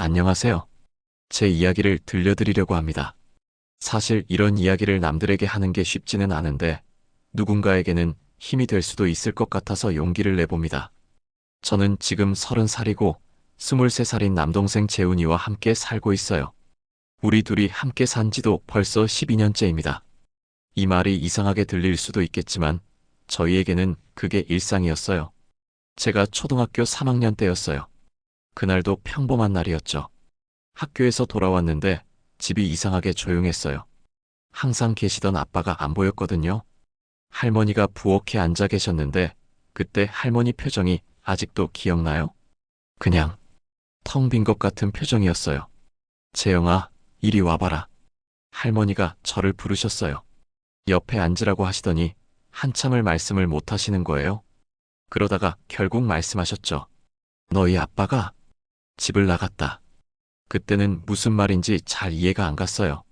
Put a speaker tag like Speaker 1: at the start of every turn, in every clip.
Speaker 1: 안녕하세요. 제 이야기를 들려드리려고 합니다. 사실 이런 이야기를 남들에게 하는 게 쉽지는 않은데 누군가에게는 힘이 될 수도 있을 것 같아서 용기를 내봅니다. 저는 지금 30살이고 23살인 남동생 재훈이와 함께 살고 있어요. 우리 둘이 함께 산 지도 벌써 12년째입니다. 이 말이 이상하게 들릴 수도 있겠지만 저희에게는 그게 일상이었어요. 제가 초등학교 3학년 때였어요. 그날도 평범한 날이었죠. 학교에서 돌아왔는데 집이 이상하게 조용했어요. 항상 계시던 아빠가 안 보였거든요. 할머니가 부엌에 앉아 계셨는데 그때 할머니 표정이 아직도 기억나요? 그냥 텅 빈 것 같은 표정이었어요. 재영아, 이리 와봐라. 할머니가 저를 부르셨어요. 옆에 앉으라고 하시더니 한참을 말씀을 못 하시는 거예요. 그러다가 결국 말씀하셨죠. 너희 아빠가 집을 나갔다. 그때는 무슨 말인지 잘 이해가 안 갔어요.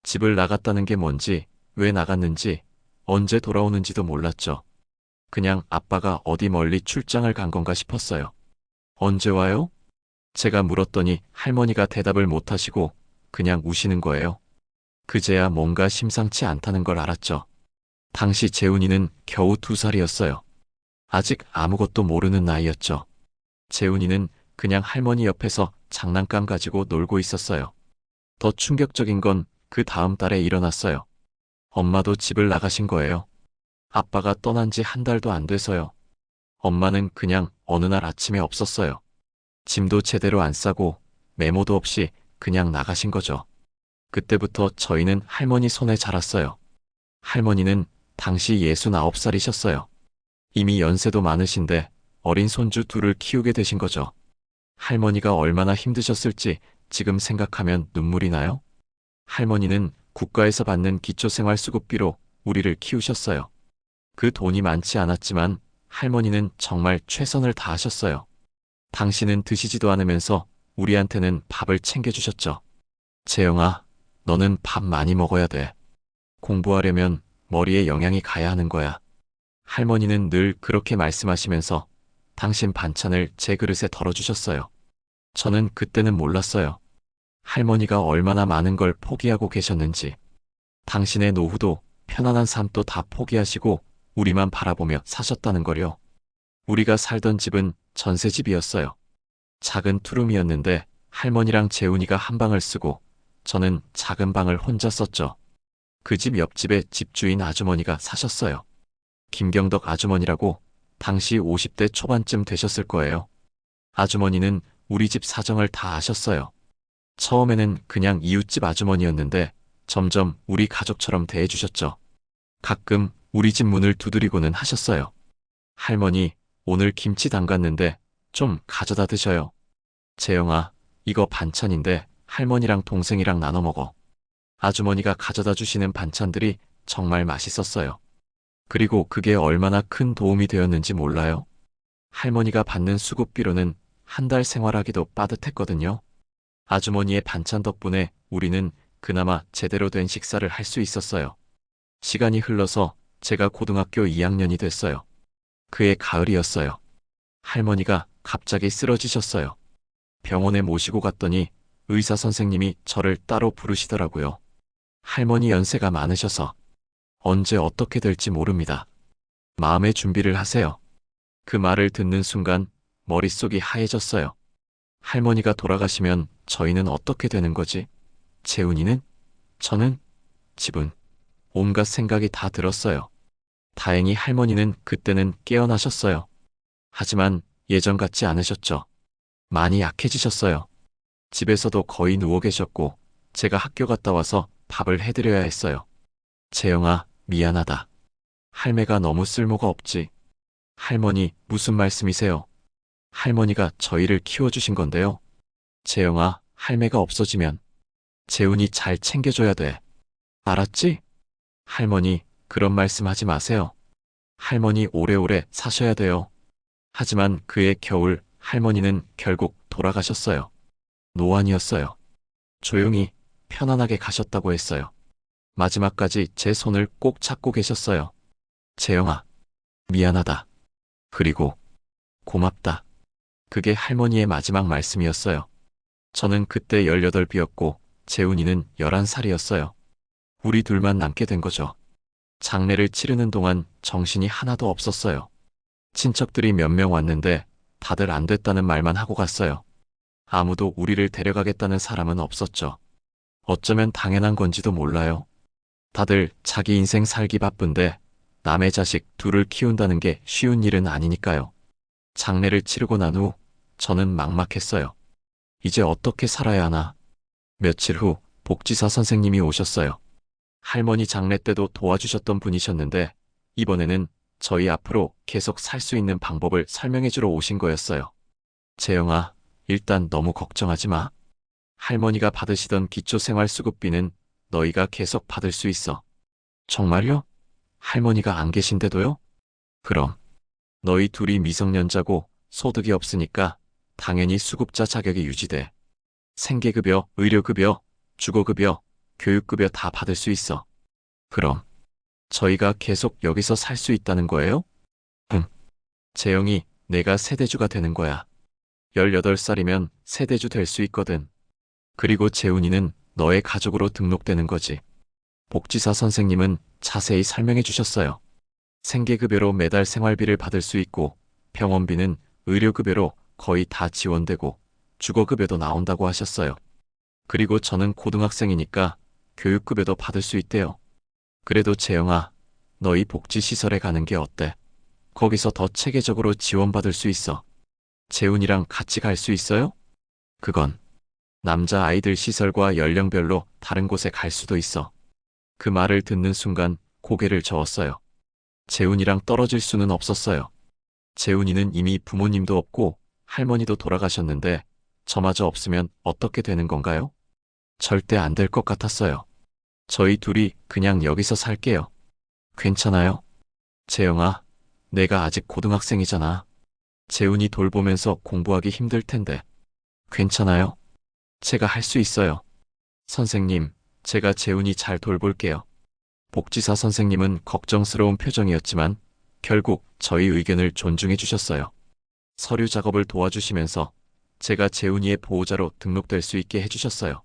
Speaker 1: 집을 나갔다는 게 뭔지, 왜 나갔는지, 언제 돌아오는지도 몰랐죠. 그냥 아빠가 어디 멀리 출장을 간 건가 싶었어요. 언제 와요? 제가 물었더니 할머니가 대답을 못 하시고 그냥 우시는 거예요. 그제야 뭔가 심상치 않다는 걸 알았죠. 당시 재훈이는 겨우 2살이었어요. 아직 아무것도 모르는 나이였죠. 재훈이는 그냥 할머니 옆에서 장난감 가지고 놀고 있었어요. 더 충격적인 건 그 다음 달에 일어났어요. 엄마도 집을 나가신 거예요. 아빠가 떠난 지 한 달도 안 돼서요. 엄마는 그냥 어느 날 아침에 없었어요. 짐도 제대로 안 싸고 메모도 없이 그냥 나가신 거죠. 그때부터 저희는 할머니 손에 자랐어요. 할머니는 당시 69살이셨어요. 이미 연세도 많으신데 어린 손주 둘을 키우게 되신 거죠. 할머니가 얼마나 힘드셨을지 지금 생각하면 눈물이 나요. 할머니는 국가에서 받는 기초생활수급비로 우리를 키우셨어요. 그 돈이 많지 않았지만 할머니는 정말 최선을 다하셨어요. 당신은 드시지도 않으면서 우리한테는 밥을 챙겨주셨죠. 재영아, 너는 밥 많이 먹어야 돼. 공부하려면 머리에 영양이 가야 하는 거야. 할머니는 늘 그렇게 말씀하시면서 당신 반찬을 제 그릇에 덜어주셨어요. 저는 그때는 몰랐어요. 할머니가 얼마나 많은 걸 포기하고 계셨는지. 당신의 노후도 편안한 삶도 다 포기하시고 우리만 바라보며 사셨다는 거요. 우리가 살던 집은 전세집이었어요. 작은 투룸이었는데 할머니랑 재훈이가 한 방을 쓰고 저는 작은 방을 혼자 썼죠. 그 집 옆집에 집주인 아주머니가 사셨어요. 김경덕 아주머니라고 당시 50대 초반쯤 되셨을 거예요. 아주머니는 우리 집 사정을 다 아셨어요. 처음에는 그냥 이웃집 아주머니였는데 점점 우리 가족처럼 대해주셨죠. 가끔 우리 집 문을 두드리고는 하셨어요. 할머니, 오늘 김치 담갔는데 좀 가져다 드셔요. 재영아, 이거 반찬인데 할머니랑 동생이랑 나눠 먹어. 아주머니가 가져다 주시는 반찬들이 정말 맛있었어요. 그리고 그게 얼마나 큰 도움이 되었는지 몰라요? 할머니가 받는 수급비로는 한 달 생활하기도 빠듯했거든요. 아주머니의 반찬 덕분에 우리는 그나마 제대로 된 식사를 할 수 있었어요. 시간이 흘러서 제가 고등학교 2학년이 됐어요. 그해 가을이었어요. 할머니가 갑자기 쓰러지셨어요. 병원에 모시고 갔더니 의사 선생님이 저를 따로 부르시더라고요. 할머니 연세가 많으셔서 언제 어떻게 될지 모릅니다. 마음의 준비를 하세요. 그 말을 듣는 순간 머릿속이 하얘졌어요. 할머니가 돌아가시면 저희는 어떻게 되는 거지? 재훈이는? 저는? 집은? 온갖 생각이 다 들었어요. 다행히 할머니는 그때는 깨어나셨어요. 하지만 예전 같지 않으셨죠. 많이 약해지셨어요. 집에서도 거의 누워 계셨고 제가 학교 갔다 와서 밥을 해드려야 했어요. 재영아, 미안하다. 할매가 너무 쓸모가 없지. 할머니, 무슨 말씀이세요? 할머니가 저희를 키워주신 건데요. 재영아, 할매가 없어지면 재훈이 잘 챙겨줘야 돼. 알았지? 할머니, 그런 말씀 하지 마세요. 할머니 오래오래 사셔야 돼요. 하지만 그해 겨울 할머니는 결국 돌아가셨어요. 노안이었어요. 조용히 편안하게 가셨다고 했어요. 마지막까지 제 손을 꼭 잡고 계셨어요. 재영아, 미안하다. 그리고 고맙다. 그게 할머니의 마지막 말씀이었어요. 저는 그때 18이었고 재훈이는 11살이었어요. 우리 둘만 남게 된 거죠. 장례를 치르는 동안 정신이 하나도 없었어요. 친척들이 몇 명 왔는데 다들 안 됐다는 말만 하고 갔어요. 아무도 우리를 데려가겠다는 사람은 없었죠. 어쩌면 당연한 건지도 몰라요. 다들 자기 인생 살기 바쁜데 남의 자식 둘을 키운다는 게 쉬운 일은 아니니까요. 장례를 치르고 난 후 저는 막막했어요. 이제 어떻게 살아야 하나. 며칠 후 복지사 선생님이 오셨어요. 할머니 장례 때도 도와주셨던 분이셨는데 이번에는 저희 앞으로 계속 살 수 있는 방법을 설명해 주러 오신 거였어요. 재영아, 일단 너무 걱정하지 마. 할머니가 받으시던 기초생활수급비는 너희가 계속 받을 수 있어. 정말요? 할머니가 안 계신데도요? 그럼. 너희 둘이 미성년자고 소득이 없으니까 당연히 수급자 자격이 유지돼. 생계급여, 의료급여, 주거급여, 교육급여 다 받을 수 있어. 그럼 저희가 계속 여기서 살 수 있다는 거예요? 응. 재영이 내가 세대주가 되는 거야. 18살이면 세대주 될 수 있거든. 그리고 재훈이는 너의 가족으로 등록되는 거지. 복지사 선생님은 자세히 설명해 주셨어요. 생계급여로 매달 생활비를 받을 수 있고 병원비는 의료급여로 거의 다 지원되고 주거급여도 나온다고 하셨어요. 그리고 저는 고등학생이니까 교육급여도 받을 수 있대요. 그래도 재영아, 너희 복지시설에 가는 게 어때? 거기서 더 체계적으로 지원받을 수 있어. 재훈이랑 같이 갈 수 있어요? 그건 남자 아이들 시설과 연령별로 다른 곳에 갈 수도 있어. 그 말을 듣는 순간 고개를 저었어요. 재훈이랑 떨어질 수는 없었어요. 재훈이는 이미 부모님도 없고 할머니도 돌아가셨는데 저마저 없으면 어떻게 되는 건가요? 절대 안 될 것 같았어요. 저희 둘이 그냥 여기서 살게요. 괜찮아요? 재영아, 내가 아직 고등학생이잖아. 재훈이 돌보면서 공부하기 힘들 텐데. 괜찮아요? 제가 할 수 있어요. 선생님, 제가 재훈이 잘 돌볼게요. 복지사 선생님은 걱정스러운 표정이었지만 결국 저희 의견을 존중해 주셨어요. 서류 작업을 도와주시면서 제가 재훈이의 보호자로 등록될 수 있게 해주셨어요.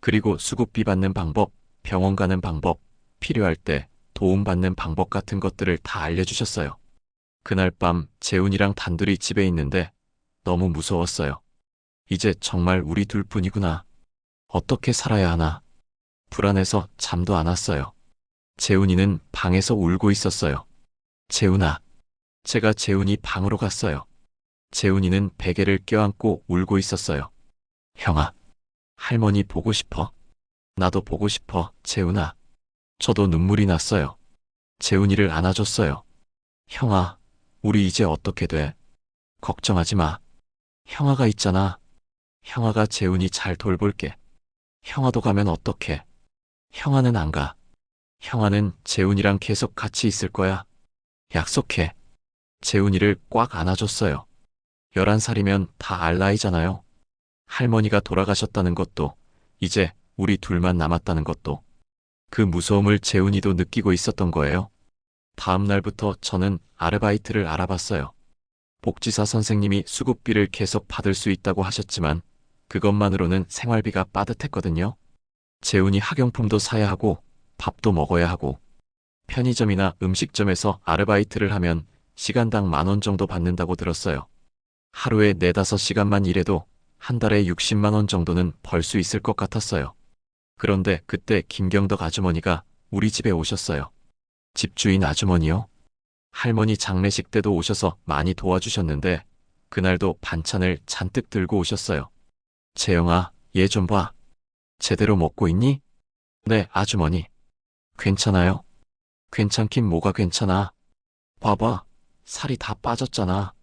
Speaker 1: 그리고 수급비 받는 방법, 병원 가는 방법, 필요할 때 도움받는 방법 같은 것들을 다 알려주셨어요. 그날 밤 재훈이랑 단둘이 집에 있는데 너무 무서웠어요. 이제 정말 우리 둘뿐이구나. 어떻게 살아야 하나. 불안해서 잠도 안 왔어요. 재훈이는 방에서 울고 있었어요. 재훈아. 제가 재훈이 방으로 갔어요. 재훈이는 베개를 껴안고 울고 있었어요. 형아. 할머니 보고 싶어. 나도 보고 싶어, 재훈아. 저도 눈물이 났어요. 재훈이를 안아줬어요. 형아, 우리 이제 어떻게 돼? 걱정하지 마. 형아가 있잖아. 형아가 재훈이 잘 돌볼게. 형아도 가면 어떡해? 형아는 안 가. 형아는 재훈이랑 계속 같이 있을 거야. 약속해. 재훈이를 꽉 안아줬어요. 11살이면 다 알 나이잖아요. 할머니가 돌아가셨다는 것도, 이제 우리 둘만 남았다는 것도. 그 무서움을 재훈이도 느끼고 있었던 거예요. 다음 날부터 저는 아르바이트를 알아봤어요. 복지사 선생님이 수급비를 계속 받을 수 있다고 하셨지만 그것만으로는 생활비가 빠듯했거든요. 재훈이 학용품도 사야 하고 밥도 먹어야 하고 편의점이나 음식점에서 아르바이트를 하면 시간당 10,000원 정도 받는다고 들었어요. 하루에 4~5시간만 일해도 한 달에 60만 원 정도는 벌 수 있을 것 같았어요. 그런데 그때 김경덕 아주머니가 우리 집에 오셨어요. 집주인 아주머니요? 할머니 장례식 때도 오셔서 많이 도와주셨는데 그날도 반찬을 잔뜩 들고 오셨어요. 재영아, 얘 좀 봐. 제대로 먹고 있니? 네, 아주머니. 괜찮아요? 괜찮긴 뭐가 괜찮아. 봐봐, 살이 다 빠졌잖아.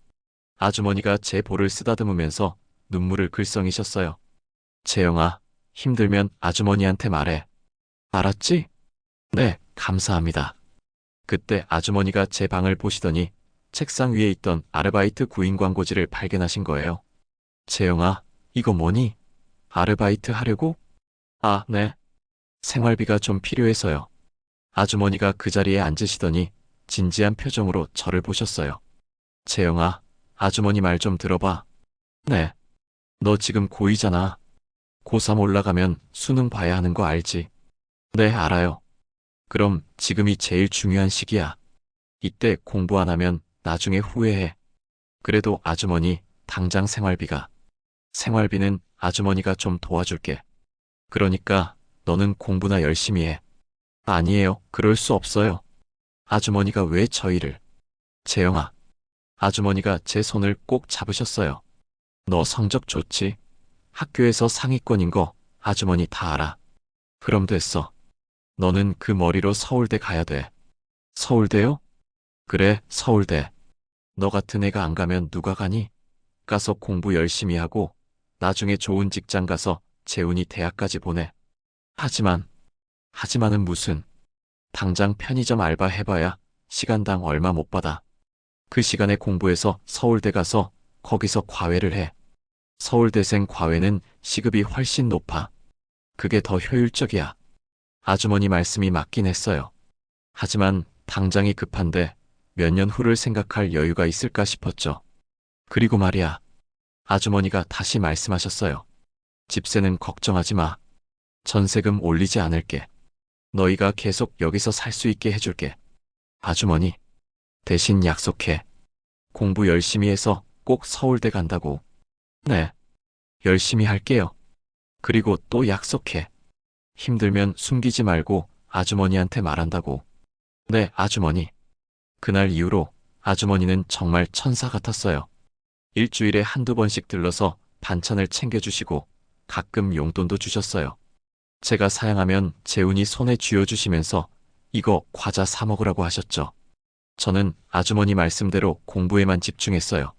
Speaker 1: 아주머니가 제 볼을 쓰다듬으면서 눈물을 글썽이셨어요. 재영아, 힘들면 아주머니한테 말해. 알았지? 네, 감사합니다. 그때 아주머니가 제 방을 보시더니 책상 위에 있던 아르바이트 구인 광고지를 발견하신 거예요. 재영아, 이거 뭐니? 아르바이트 하려고? 아, 네. 생활비가 좀 필요해서요. 아주머니가 그 자리에 앉으시더니 진지한 표정으로 저를 보셨어요. 재영아, 아주머니 말 좀 들어봐. 네. 너 지금 고2잖아. 고3 올라가면 수능 봐야 하는 거 알지? 네, 알아요. 그럼 지금이 제일 중요한 시기야. 이때 공부 안 하면 나중에 후회해. 그래도 아주머니, 당장 생활비는 아주머니가 좀 도와줄게. 그러니까 너는 공부나 열심히 해. 아니에요. 그럴 수 없어요. 아주머니가 왜 저희를. 재영아. 아주머니가 제 손을 꼭 잡으셨어요. 너 성적 좋지? 학교에서 상위권인 거 아주머니 다 알아. 그럼 됐어. 너는 그 머리로 서울대 가야 돼. 서울대요? 그래, 서울대. 너 같은 애가 안 가면 누가 가니? 가서 공부 열심히 하고 나중에 좋은 직장 가서 재훈이 대학까지 보내. 하지만은 무슨. 당장 편의점 알바 해봐야 시간당 얼마 못 받아. 그 시간에 공부해서 서울대 가서 거기서 과외를 해. 서울대생 과외는 시급이 훨씬 높아. 그게 더 효율적이야. 아주머니 말씀이 맞긴 했어요. 하지만 당장이 급한데 몇 년 후를 생각할 여유가 있을까 싶었죠. 그리고 말이야. 아주머니가 다시 말씀하셨어요. 집세는 걱정하지 마. 전세금 올리지 않을게. 너희가 계속 여기서 살 수 있게 해줄게. 아주머니, 대신 약속해. 공부 열심히 해서 꼭 서울대 간다고. 네, 열심히 할게요. 그리고 또 약속해. 힘들면 숨기지 말고 아주머니한테 말한다고. 네, 아주머니. 그날 이후로 아주머니는 정말 천사 같았어요. 일주일에 한두 번씩 들러서 반찬을 챙겨주시고 가끔 용돈도 주셨어요. 제가 사양하면 재훈이 손에 쥐어주시면서 이거 과자 사 먹으라고 하셨죠. 저는 아주머니 말씀대로 공부에만 집중했어요.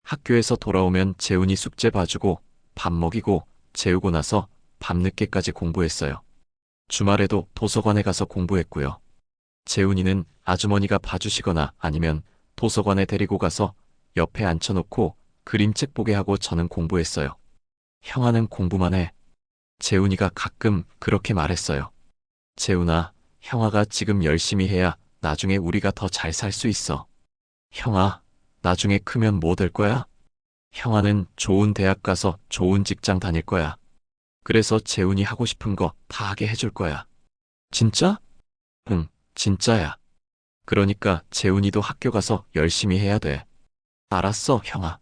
Speaker 1: 학교에서 돌아오면 재훈이 숙제 봐주고 밥 먹이고 재우고 나서 밤늦게까지 공부했어요. 주말에도 도서관에 가서 공부했고요. 재훈이는 아주머니가 봐주시거나 아니면 도서관에 데리고 가서 옆에 앉혀놓고 그림책 보게 하고 저는 공부했어요. 형아는 공부만 해. 재훈이가 가끔 그렇게 말했어요. 재훈아, 형아가 지금 열심히 해야 나중에 우리가 더 잘 살 수 있어. 형아, 나중에 크면 뭐 될 거야? 형아는 좋은 대학 가서 좋은 직장 다닐 거야. 그래서 재훈이 하고 싶은 거 다 하게 해줄 거야. 진짜? 응, 진짜야. 그러니까 재훈이도 학교 가서 열심히 해야 돼. 알았어, 형아.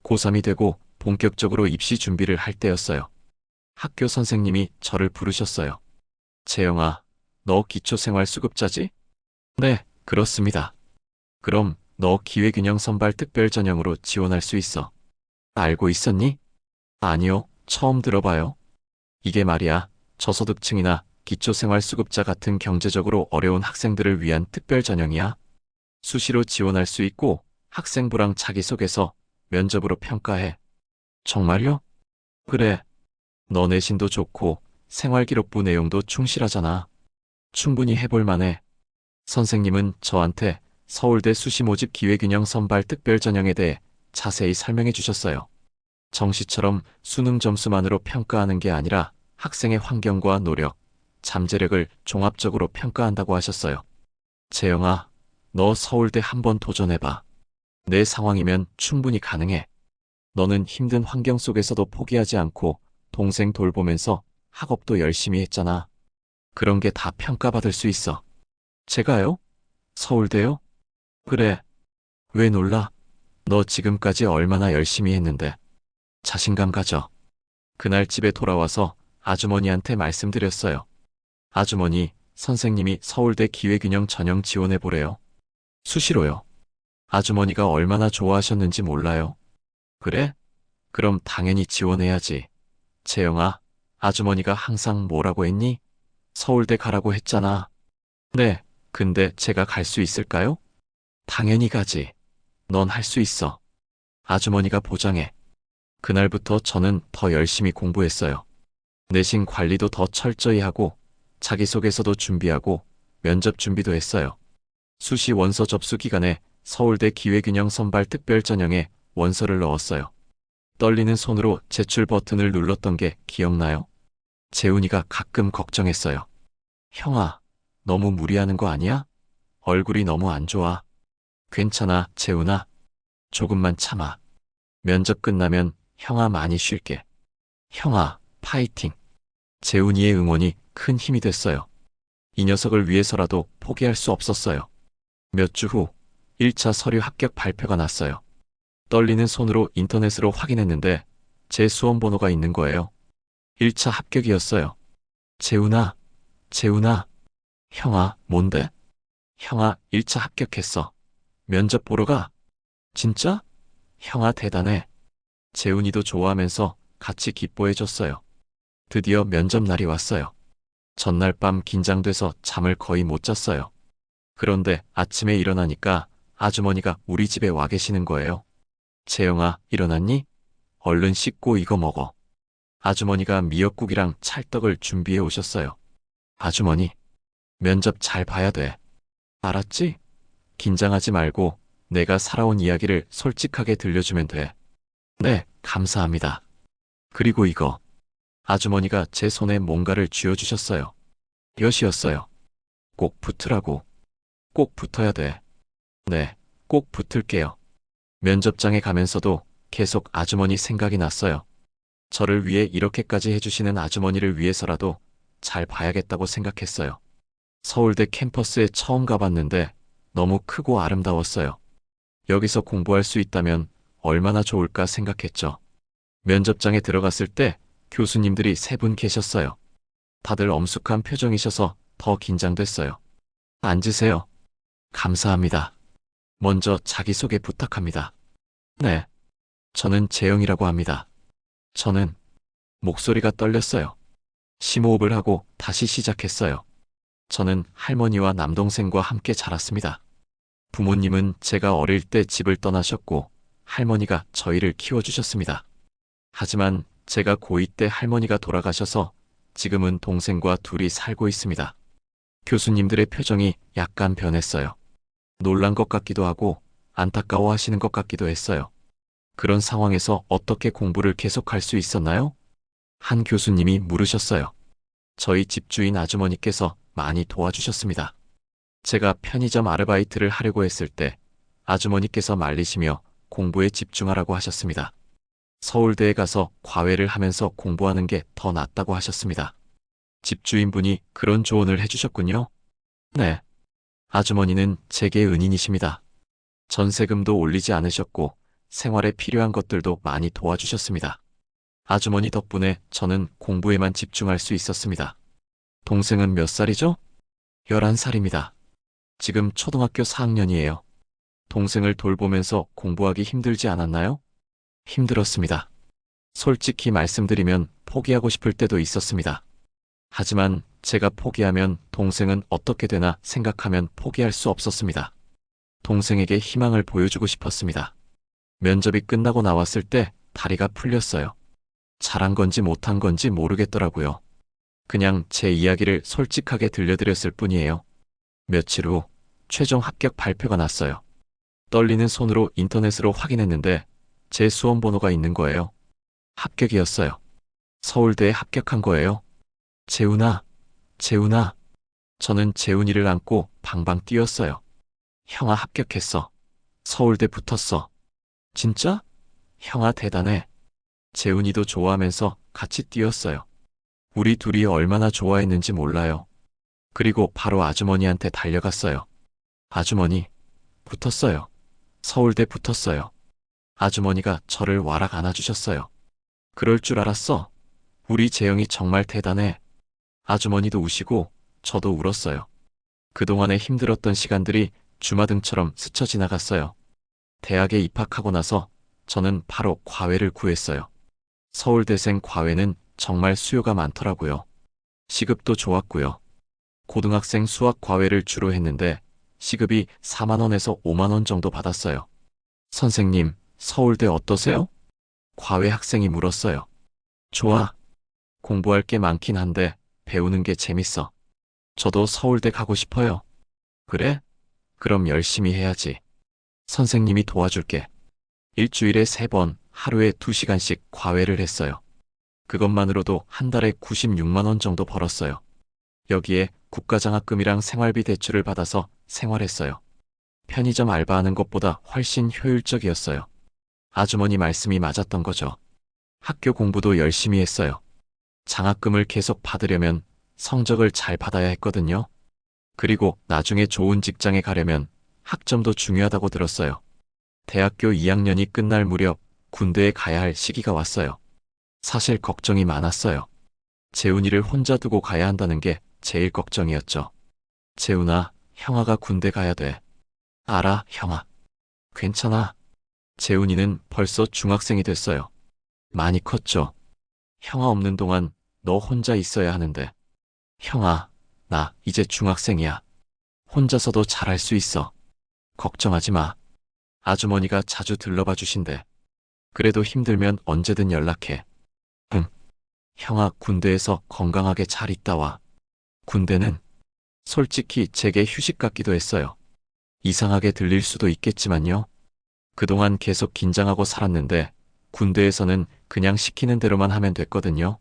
Speaker 1: 고3이 되고 본격적으로 입시 준비를 할 때였어요. 학교 선생님이 저를 부르셨어요. 재영아, 너 기초생활수급자지? 네, 그렇습니다. 그럼 너 기회균형 선발 특별 전형으로 지원할 수 있어. 알고 있었니? 아니요, 처음 들어봐요. 이게 말이야, 저소득층이나 기초생활수급자 같은 경제적으로 어려운 학생들을 위한 특별 전형이야. 수시로 지원할 수 있고 학생부랑 자기소개서, 면접으로 평가해. 정말요? 그래. 너 내신도 좋고 생활기록부 내용도 충실하잖아. 충분히 해볼 만해. 선생님은 저한테 서울대 수시 모집 기회균형 선발 특별 전형에 대해 자세히 설명해 주셨어요. 정시처럼 수능 점수만으로 평가하는 게 아니라 학생의 환경과 노력, 잠재력을 종합적으로 평가한다고 하셨어요. 재영아, 너 서울대 한번 도전해봐. 내 상황이면 충분히 가능해. 너는 힘든 환경 속에서도 포기하지 않고 동생 돌보면서 학업도 열심히 했잖아. 그런 게 다 평가받을 수 있어. 제가요? 서울대요? 그래. 왜 놀라? 너 지금까지 얼마나 열심히 했는데. 자신감 가져. 그날 집에 돌아와서 아주머니한테 말씀드렸어요. 아주머니, 선생님이 서울대 기회균형 전형 지원해보래요. 수시로요. 아주머니가 얼마나 좋아하셨는지 몰라요. 그래? 그럼 당연히 지원해야지. 재영아, 아주머니가 항상 뭐라고 했니? 서울대 가라고 했잖아. 네, 근데 제가 갈 수 있을까요? 당연히 가지. 넌 할 수 있어. 아주머니가 보장해. 그날부터 저는 더 열심히 공부했어요. 내신 관리도 더 철저히 하고 자기소개서도 준비하고 면접 준비도 했어요. 수시 원서 접수 기간에 서울대 기회균형 선발 특별 전형에 원서를 넣었어요. 떨리는 손으로 제출 버튼을 눌렀던 게 기억나요? 재훈이가 가끔 걱정했어요. 형아, 너무 무리하는 거 아니야? 얼굴이 너무 안 좋아. 괜찮아, 재훈아. 조금만 참아. 면접 끝나면 형아 많이 쉴게. 형아, 파이팅. 재훈이의 응원이 큰 힘이 됐어요. 이 녀석을 위해서라도 포기할 수 없었어요. 몇 주 후 1차 서류 합격 발표가 났어요. 떨리는 손으로 인터넷으로 확인했는데 제 수험 번호가 있는 거예요. 1차 합격이었어요. 재훈아, 재훈아. 형아, 뭔데? 형아, 1차 합격했어. 면접 보러 가. 진짜? 형아, 대단해. 재훈이도 좋아하면서 같이 기뻐해줬어요. 드디어 면접 날이 왔어요. 전날 밤 긴장돼서 잠을 거의 못 잤어요. 그런데 아침에 일어나니까 아주머니가 우리 집에 와 계시는 거예요. 재영아, 일어났니? 얼른 씻고 이거 먹어. 아주머니가 미역국이랑 찰떡을 준비해 오셨어요. 아주머니, 면접 잘 봐야 돼. 알았지? 긴장하지 말고 내가 살아온 이야기를 솔직하게 들려주면 돼. 네, 감사합니다. 그리고 이거. 아주머니가 제 손에 뭔가를 쥐어주셨어요. 엿이었어요. 꼭 붙으라고. 꼭 붙어야 돼. 네, 꼭 붙을게요. 면접장에 가면서도 계속 아주머니 생각이 났어요. 저를 위해 이렇게까지 해주시는 아주머니를 위해서라도 잘 봐야겠다고 생각했어요. 서울대 캠퍼스에 처음 가봤는데 너무 크고 아름다웠어요. 여기서 공부할 수 있다면 얼마나 좋을까 생각했죠. 면접장에 들어갔을 때 교수님들이 3분 계셨어요. 다들 엄숙한 표정이셔서 더 긴장됐어요. 앉으세요. 감사합니다. 먼저 자기소개 부탁합니다. 네. 저는 재영이라고 합니다. 저는 목소리가 떨렸어요. 심호흡을 하고 다시 시작했어요. 저는 할머니와 남동생과 함께 자랐습니다. 부모님은 제가 어릴 때 집을 떠나셨고 할머니가 저희를 키워주셨습니다. 하지만 제가 고2 때 할머니가 돌아가셔서 지금은 동생과 둘이 살고 있습니다. 교수님들의 표정이 약간 변했어요. 놀란 것 같기도 하고 안타까워하시는 것 같기도 했어요. 그런 상황에서 어떻게 공부를 계속할 수 있었나요? 한 교수님이 물으셨어요. 저희 집주인 아주머니께서 많이 도와주셨습니다. 제가 편의점 아르바이트를 하려고 했을 때 아주머니께서 말리시며 공부에 집중하라고 하셨습니다. 서울대에 가서 과외를 하면서 공부하는 게 더 낫다고 하셨습니다. 집주인분이 그런 조언을 해주셨군요. 네. 아주머니는 제게 은인이십니다. 전세금도 올리지 않으셨고 생활에 필요한 것들도 많이 도와주셨습니다. 아주머니 덕분에 저는 공부에만 집중할 수 있었습니다. 동생은 몇 살이죠? 11살입니다. 지금 초등학교 4학년이에요. 동생을 돌보면서 공부하기 힘들지 않았나요? 힘들었습니다. 솔직히 말씀드리면 포기하고 싶을 때도 있었습니다. 하지만 제가 포기하면 동생은 어떻게 되나 생각하면 포기할 수 없었습니다. 동생에게 희망을 보여주고 싶었습니다. 면접이 끝나고 나왔을 때 다리가 풀렸어요. 잘한 건지 못한 건지 모르겠더라고요. 그냥 제 이야기를 솔직하게 들려드렸을 뿐이에요. 며칠 후 최종 합격 발표가 났어요. 떨리는 손으로 인터넷으로 확인했는데 제 수험 번호가 있는 거예요. 합격이었어요. 서울대에 합격한 거예요. 재훈아, 재훈아. 저는 재훈이를 안고 방방 뛰었어요. 형아, 합격했어. 서울대 붙었어. 진짜? 형아, 대단해. 재훈이도 좋아하면서 같이 뛰었어요. 우리 둘이 얼마나 좋아했는지 몰라요. 그리고 바로 아주머니한테 달려갔어요. 아주머니, 붙었어요. 서울대 붙었어요. 아주머니가 저를 와락 안아주셨어요. 그럴 줄 알았어. 우리 재영이 정말 대단해. 아주머니도 우시고 저도 울었어요. 그동안의 힘들었던 시간들이 주마등처럼 스쳐 지나갔어요. 대학에 입학하고 나서 저는 바로 과외를 구했어요. 서울대생 과외는 정말 수요가 많더라고요. 시급도 좋았고요. 고등학생 수학 과외를 주로 했는데 시급이 4만 원에서 5만 원 정도 받았어요. 선생님, 서울대 어떠세요? 과외 학생이 물었어요. 좋아. 공부할 게 많긴 한데 배우는 게 재밌어. 저도 서울대 가고 싶어요. 그래? 그럼 열심히 해야지. 선생님이 도와줄게. 일주일에 3번, 하루에 2시간씩 과외를 했어요. 그것만으로도 한 달에 96만 원 정도 벌었어요. 여기에 국가장학금이랑 생활비 대출을 받아서 생활했어요. 편의점 알바하는 것보다 훨씬 효율적이었어요. 아주머니 말씀이 맞았던 거죠. 학교 공부도 열심히 했어요. 장학금을 계속 받으려면 성적을 잘 받아야 했거든요. 그리고 나중에 좋은 직장에 가려면 학점도 중요하다고 들었어요. 대학교 2학년이 끝날 무렵 군대에 가야 할 시기가 왔어요. 사실 걱정이 많았어요. 재훈이를 혼자 두고 가야 한다는 게 제일 걱정이었죠. 재훈아, 형아가 군대 가야 돼. 알아, 형아. 괜찮아. 재훈이는 벌써 중학생이 됐어요. 많이 컸죠. 형아 없는 동안 너 혼자 있어야 하는데. 형아, 나 이제 중학생이야. 혼자서도 잘할 수 있어. 걱정하지 마. 아주머니가 자주 들러봐 주신대. 그래도 힘들면 언제든 연락해. 응. 형아 군대에서 건강하게 잘 있다 와. 군대는 솔직히 제게 휴식 같기도 했어요. 이상하게 들릴 수도 있겠지만요. 그동안 계속 긴장하고 살았는데 군대에서는 그냥 시키는 대로만 하면 됐거든요.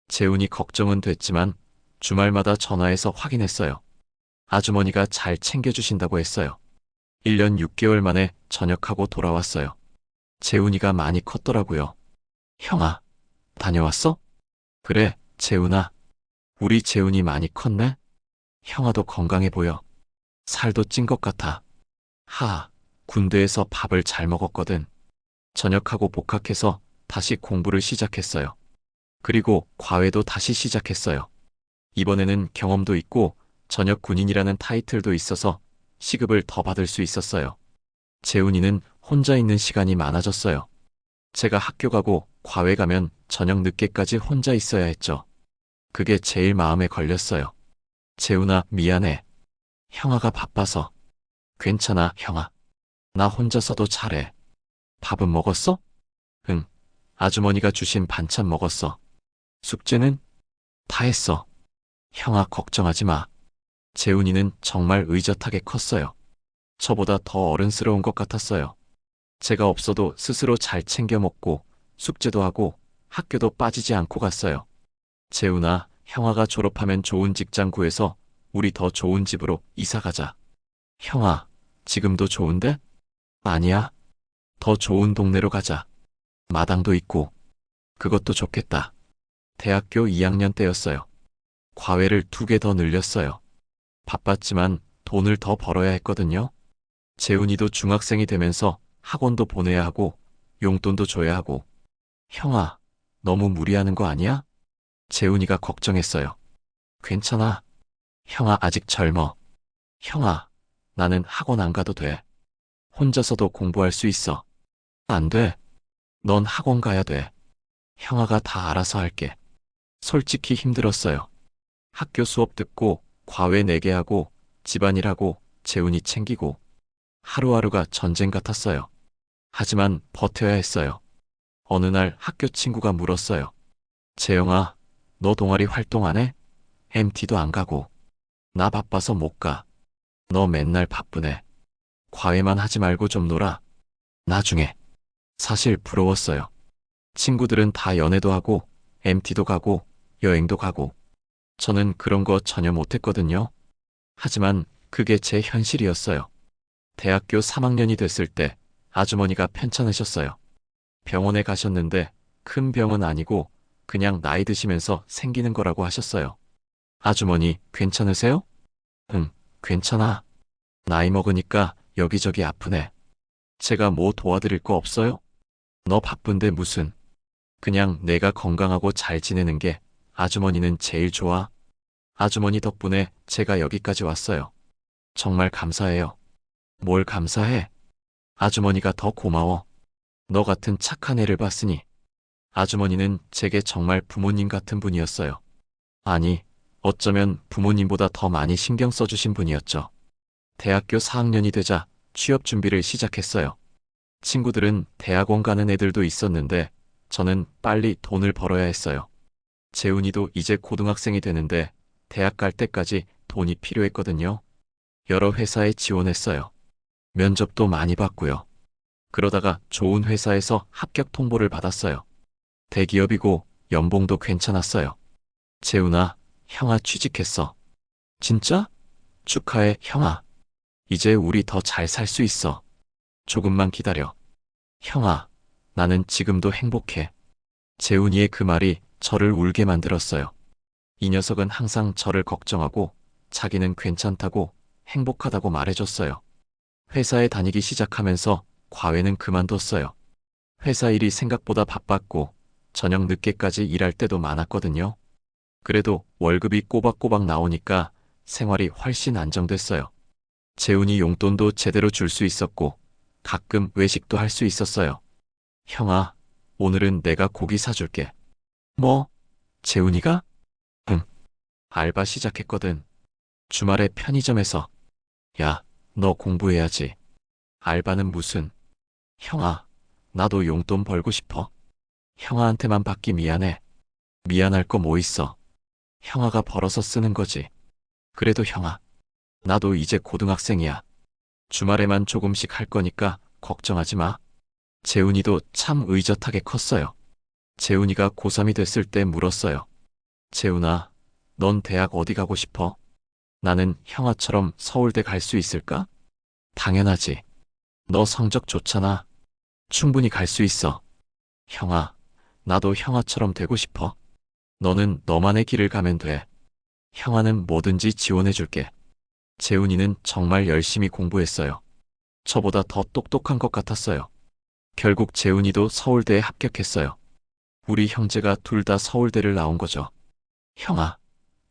Speaker 1: 재훈이 걱정은 됐지만 주말마다 전화해서 확인했어요. 아주머니가 잘 챙겨주신다고 했어요. 1년 6개월 만에 전역하고 돌아왔어요. 재훈이가 많이 컸더라고요. 형아, 다녀왔어? 그래, 재훈아. 우리 재훈이 많이 컸네? 형아도 건강해 보여. 살도 찐 것 같아. 군대에서 밥을 잘 먹었거든. 전역하고 복학해서 다시 공부를 시작했어요. 그리고 과외도 다시 시작했어요. 이번에는 경험도 있고 전역 군인이라는 타이틀도 있어서 시급을 더 받을 수 있었어요. 재훈이는 혼자 있는 시간이 많아졌어요. 제가 학교 가고 과외 가면 저녁 늦게까지 혼자 있어야 했죠. 그게 제일 마음에 걸렸어요. 재훈아, 미안해. 형아가 바빠서. 괜찮아, 형아. 나 혼자서도 잘해. 밥은 먹었어? 응. 아주머니가 주신 반찬 먹었어. 숙제는? 다 했어. 형아, 걱정하지 마. 재훈이는 정말 의젓하게 컸어요. 저보다 더 어른스러운 것 같았어요. 제가 없어도 스스로 잘 챙겨 먹고 숙제도 하고 학교도 빠지지 않고 갔어요. 재훈아, 형아가 졸업하면 좋은 직장 구해서 우리 더 좋은 집으로 이사 가자. 형아, 지금도 좋은데? 아니야. 더 좋은 동네로 가자. 마당도 있고. 그것도 좋겠다. 대학교 2학년 때였어요. 과외를 2개 더 늘렸어요. 바빴지만 돈을 더 벌어야 했거든요. 재훈이도 중학생이 되면서 학원도 보내야 하고 용돈도 줘야 하고. 형아, 너무 무리하는 거 아니야? 재훈이가 걱정했어요. 괜찮아. 형아 아직 젊어. 형아, 나는 학원 안 가도 돼. 혼자서도 공부할 수 있어. 안 돼. 넌 학원 가야 돼. 형아가 다 알아서 할게. 솔직히 힘들었어요. 학교 수업 듣고 과외 4개 하고 집안일하고 재훈이 챙기고 하루하루가 전쟁 같았어요. 하지만 버텨야 했어요. 어느 날 학교 친구가 물었어요. 재영아, 너 동아리 활동 안 해? MT도 안 가고. 나 바빠서 못 가. 너 맨날 바쁘네. 과외만 하지 말고 좀 놀아. 나중에. 사실 부러웠어요. 친구들은 다 연애도 하고 MT도 가고 여행도 가고 저는 그런 거 전혀 못했거든요. 하지만 그게 제 현실이었어요. 대학교 3학년이 됐을 때 아주머니가 편찮으셨어요. 병원에 가셨는데 큰 병은 아니고 그냥 나이 드시면서 생기는 거라고 하셨어요. 아주머니, 괜찮으세요? 응, 괜찮아. 나이 먹으니까 여기저기 아프네. 제가 뭐 도와드릴 거 없어요? 너 바쁜데 무슨. 그냥 내가 건강하고 잘 지내는 게 아주머니는 제일 좋아. 아주머니 덕분에 제가 여기까지 왔어요. 정말 감사해요. 뭘 감사해? 아주머니가 더 고마워. 너 같은 착한 애를 봤으니. 아주머니는 제게 정말 부모님 같은 분이었어요. 아니, 어쩌면 부모님보다 더 많이 신경 써주신 분이었죠. 대학교 4학년이 되자 취업 준비를 시작했어요. 친구들은 대학원 가는 애들도 있었는데 저는 빨리 돈을 벌어야 했어요. 재훈이도 이제 고등학생이 되는데 대학 갈 때까지 돈이 필요했거든요. 여러 회사에 지원했어요. 면접도 많이 봤고요. 그러다가 좋은 회사에서 합격 통보를 받았어요. 대기업이고 연봉도 괜찮았어요. 재훈아, 형아 취직했어. 진짜? 축하해, 형아. 이제 우리 더 잘 살 수 있어. 조금만 기다려. 형아, 나는 지금도 행복해. 재훈이의 그 말이 저를 울게 만들었어요. 이 녀석은 항상 저를 걱정하고 자기는 괜찮다고 행복하다고 말해줬어요. 회사에 다니기 시작하면서 과외는 그만뒀어요. 회사 일이 생각보다 바빴고 저녁 늦게까지 일할 때도 많았거든요. 그래도 월급이 꼬박꼬박 나오니까 생활이 훨씬 안정됐어요. 재훈이 용돈도 제대로 줄 수 있었고 가끔 외식도 할 수 있었어요. 형아, 오늘은 내가 고기 사줄게. 뭐? 재훈이가? 응. 알바 시작했거든. 주말에 편의점에서. 야, 너 공부해야지. 알바는 무슨? 형아, 나도 용돈 벌고 싶어. 형아한테만 받기 미안해. 미안할 거 뭐 있어. 형아가 벌어서 쓰는 거지. 그래도 형아, 나도 이제 고등학생이야. 주말에만 조금씩 할 거니까 걱정하지 마. 재훈이도 참 의젓하게 컸어요. 재훈이가 고3이 됐을 때 물었어요. 재훈아, 넌 대학 어디 가고 싶어? 나는 형아처럼 서울대 갈 수 있을까? 당연하지. 너 성적 좋잖아. 충분히 갈 수 있어. 형아, 나도 형아처럼 되고 싶어. 너는 너만의 길을 가면 돼. 형아는 뭐든지 지원해줄게. 재훈이는 정말 열심히 공부했어요. 저보다 더 똑똑한 것 같았어요. 결국 재훈이도 서울대에 합격했어요. 우리 형제가 둘 다 서울대를 나온 거죠. 형아,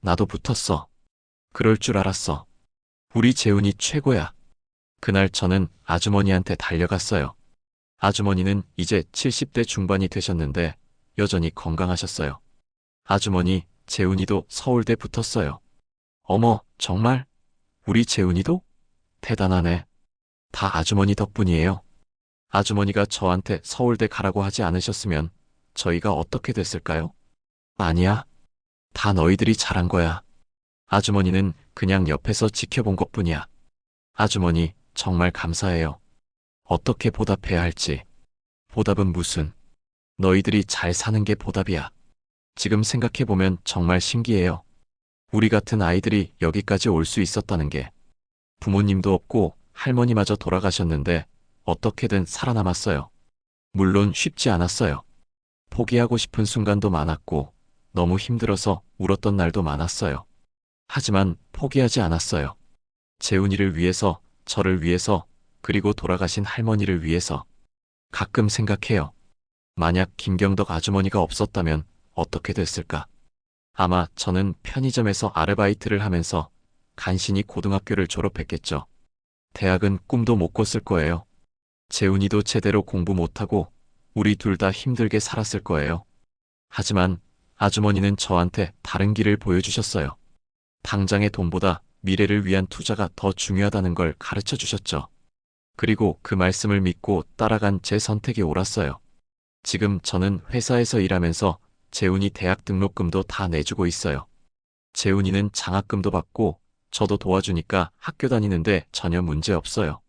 Speaker 1: 나도 붙었어. 그럴 줄 알았어. 우리 재훈이 최고야. 그날 저는 아주머니한테 달려갔어요. 아주머니는 이제 70대 중반이 되셨는데 여전히 건강하셨어요. 아주머니, 재훈이도 서울대 붙었어요. 어머, 정말? 우리 재훈이도? 대단하네. 다 아주머니 덕분이에요. 아주머니가 저한테 서울대 가라고 하지 않으셨으면 저희가 어떻게 됐을까요? 아니야. 다 너희들이 잘한 거야. 아주머니는 그냥 옆에서 지켜본 것뿐이야. 아주머니, 정말 감사해요. 어떻게 보답해야 할지. 보답은 무슨. 너희들이 잘 사는 게 보답이야. 지금 생각해보면 정말 신기해요. 우리 같은 아이들이 여기까지 올 수 있었다는 게. 부모님도 없고 할머니마저 돌아가셨는데 어떻게든 살아남았어요. 물론 쉽지 않았어요. 포기하고 싶은 순간도 많았고 너무 힘들어서 울었던 날도 많았어요. 하지만 포기하지 않았어요. 재훈이를 위해서, 저를 위해서, 그리고 돌아가신 할머니를 위해서. 가끔 생각해요. 만약 김경덕 아주머니가 없었다면 어떻게 됐을까? 아마 저는 편의점에서 아르바이트를 하면서 간신히 고등학교를 졸업했겠죠. 대학은 꿈도 못 꿨을 거예요. 재훈이도 제대로 공부 못하고 우리 둘 다 힘들게 살았을 거예요. 하지만 아주머니는 저한테 다른 길을 보여주셨어요. 당장의 돈보다 미래를 위한 투자가 더 중요하다는 걸 가르쳐 주셨죠. 그리고 그 말씀을 믿고 따라간 제 선택이 옳았어요. 지금 저는 회사에서 일하면서 재훈이 대학 등록금도 다 내주고 있어요. 재훈이는 장학금도 받고 저도 도와주니까 학교 다니는데 전혀 문제 없어요.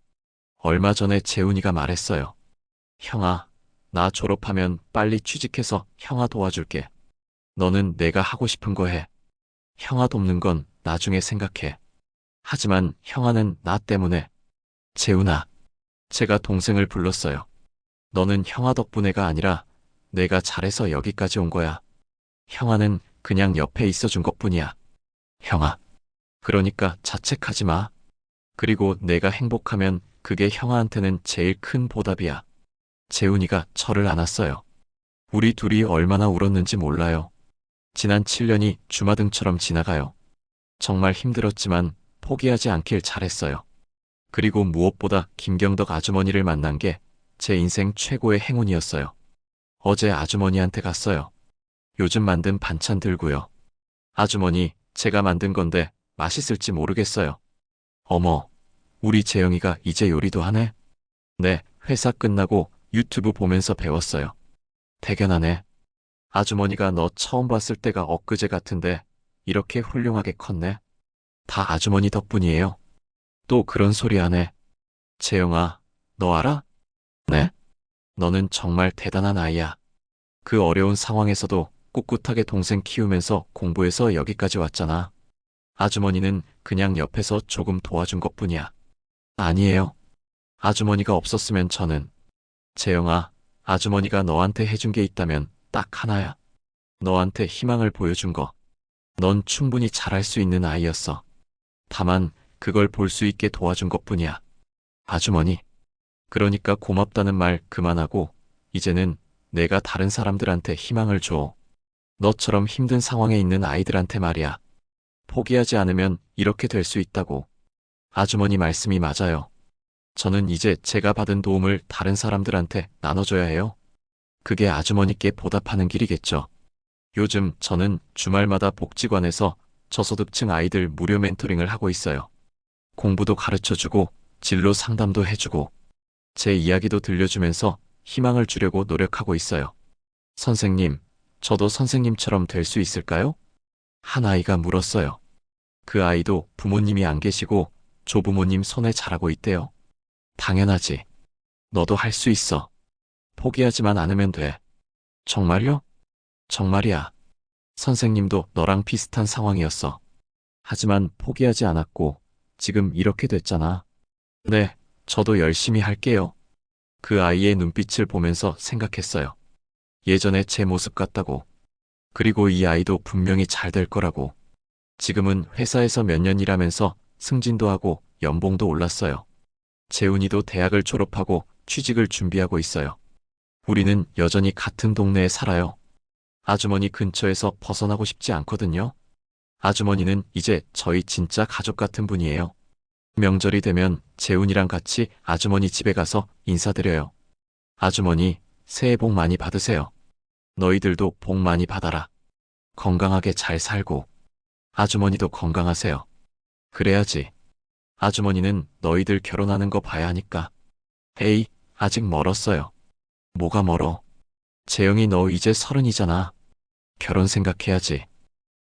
Speaker 1: 얼마 전에 재훈이가 말했어요. 형아, 나 졸업하면 빨리 취직해서 형아 도와줄게. 너는 내가 하고 싶은 거 해. 형아 돕는 건 나중에 생각해. 하지만 형아는 나 때문에. 재훈아, 제가 동생을 불렀어요. 너는 형아 덕분에가 아니라 내가 잘해서 여기까지 온 거야. 형아는 그냥 옆에 있어준 것뿐이야. 형아, 그러니까 자책하지 마. 그리고 내가 행복하면 그게 형아한테는 제일 큰 보답이야. 재훈이가 저를 안았어요. 우리 둘이 얼마나 울었는지 몰라요. 지난 7년이 주마등처럼 지나가요. 정말 힘들었지만 포기하지 않길 잘했어요. 그리고 무엇보다 김경덕 아주머니를 만난 게 제 인생 최고의 행운이었어요. 어제 아주머니한테 갔어요. 요즘 만든 반찬 들고요. 아주머니, 제가 만든 건데 맛있을지 모르겠어요. 어머, 우리 재영이가 이제 요리도 하네? 네, 회사 끝나고 유튜브 보면서 배웠어요. 대견하네. 아주머니가 너 처음 봤을 때가 엊그제 같은데 이렇게 훌륭하게 컸네. 다 아주머니 덕분이에요. 또 그런 소리 하네. 재영아, 너 알아? 네? 너는 정말 대단한 아이야. 그 어려운 상황에서도 꿋꿋하게 동생 키우면서 공부해서 여기까지 왔잖아. 아주머니는 그냥 옆에서 조금 도와준 것뿐이야. 아니에요. 아주머니가 없었으면 저는. 재영아, 아주머니가 너한테 해준 게 있다면 딱 하나야. 너한테 희망을 보여준 거. 넌 충분히 잘할 수 있는 아이였어. 다만 그걸 볼 수 있게 도와준 것뿐이야. 아주머니, 그러니까 고맙다는 말 그만하고 이제는 내가 다른 사람들한테 희망을 줘. 너처럼 힘든 상황에 있는 아이들한테 말이야. 포기하지 않으면 이렇게 될 수 있다고. 아주머니 말씀이 맞아요. 저는 이제 제가 받은 도움을 다른 사람들한테 나눠줘야 해요. 그게 아주머니께 보답하는 길이겠죠. 요즘 저는 주말마다 복지관에서 저소득층 아이들 무료 멘토링을 하고 있어요. 공부도 가르쳐주고 진로 상담도 해주고 제 이야기도 들려주면서 희망을 주려고 노력하고 있어요. 선생님, 저도 선생님처럼 될 수 있을까요? 한 아이가 물었어요. 그 아이도 부모님이 안 계시고 조부모님 손에 자라고 있대요. 당연하지. 너도 할 수 있어. 포기하지만 않으면 돼. 정말요? 정말이야. 선생님도 너랑 비슷한 상황이었어. 하지만 포기하지 않았고 지금 이렇게 됐잖아. 네, 저도 열심히 할게요. 그 아이의 눈빛을 보면서 생각했어요. 예전에 제 모습 같다고. 그리고 이 아이도 분명히 잘 될 거라고. 지금은 회사에서 몇 년 일하면서 승진도 하고 연봉도 올랐어요. 재훈이도 대학을 졸업하고 취직을 준비하고 있어요. 우리는 여전히 같은 동네에 살아요. 아주머니 근처에서 벗어나고 싶지 않거든요. 아주머니는 이제 저희 진짜 가족 같은 분이에요. 명절이 되면 재훈이랑 같이 아주머니 집에 가서 인사드려요. 아주머니, 새해 복 많이 받으세요. 너희들도 복 많이 받아라. 건강하게 잘 살고. 아주머니도 건강하세요. 그래야지. 아주머니는 너희들 결혼하는 거 봐야 하니까. 에이, 아직 멀었어요. 뭐가 멀어? 재영이 너 이제 30이잖아. 결혼 생각해야지.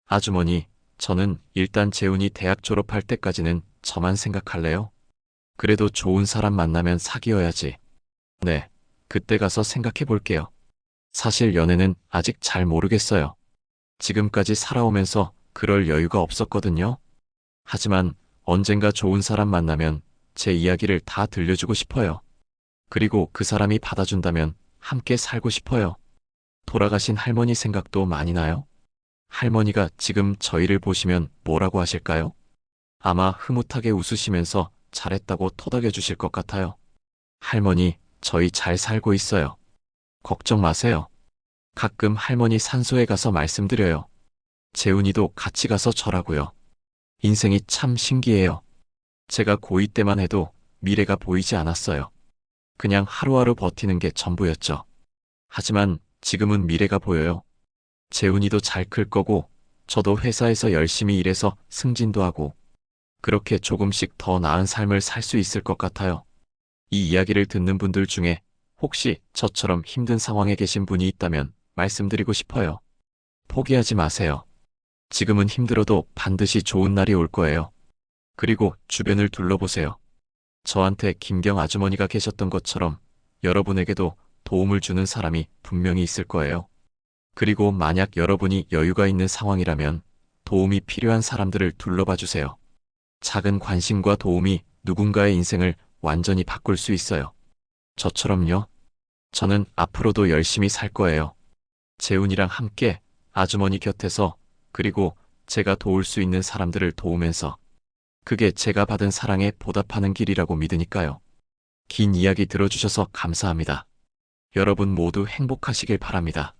Speaker 1: 아주머니, 저는 일단 재훈이 대학 졸업할 때까지는 저만 생각할래요. 그래도 좋은 사람 만나면 사귀어야지. 네, 그때 가서 생각해 볼게요. 사실 연애는 아직 잘 모르겠어요. 지금까지 살아오면서 그럴 여유가 없었거든요. 하지만 언젠가 좋은 사람 만나면 제 이야기를 다 들려주고 싶어요. 그리고 그 사람이 받아준다면 함께 살고 싶어요. 돌아가신 할머니 생각도 많이 나요? 할머니가 지금 저희를 보시면 뭐라고 하실까요? 아마 흐뭇하게 웃으시면서 잘했다고 토닥여 주실 것 같아요. 할머니, 저희 잘 살고 있어요. 걱정 마세요. 가끔 할머니 산소에 가서 말씀드려요. 재훈이도 같이 가서 절하고요. 인생이 참 신기해요. 제가 고2 때만 해도 미래가 보이지 않았어요. 그냥 하루하루 버티는 게 전부였죠. 하지만 지금은 미래가 보여요. 재훈이도 잘 클 거고, 저도 회사에서 열심히 일해서 승진도 하고, 그렇게 조금씩 더 나은 삶을 살 수 있을 것 같아요. 이 이야기를 듣는 분들 중에 혹시 저처럼 힘든 상황에 계신 분이 있다면 말씀드리고 싶어요. 포기하지 마세요. 지금은 힘들어도 반드시 좋은 날이 올 거예요. 그리고 주변을 둘러보세요. 저한테 김경 아주머니가 계셨던 것처럼 여러분에게도 도움을 주는 사람이 분명히 있을 거예요. 그리고 만약 여러분이 여유가 있는 상황이라면 도움이 필요한 사람들을 둘러봐 주세요. 작은 관심과 도움이 누군가의 인생을 완전히 바꿀 수 있어요. 저처럼요. 저는 앞으로도 열심히 살 거예요. 재훈이랑 함께 아주머니 곁에서 그리고 제가 도울 수 있는 사람들을 도우면서 그게 제가 받은 사랑에 보답하는 길이라고 믿으니까요. 긴 이야기 들어주셔서 감사합니다. 여러분 모두 행복하시길 바랍니다.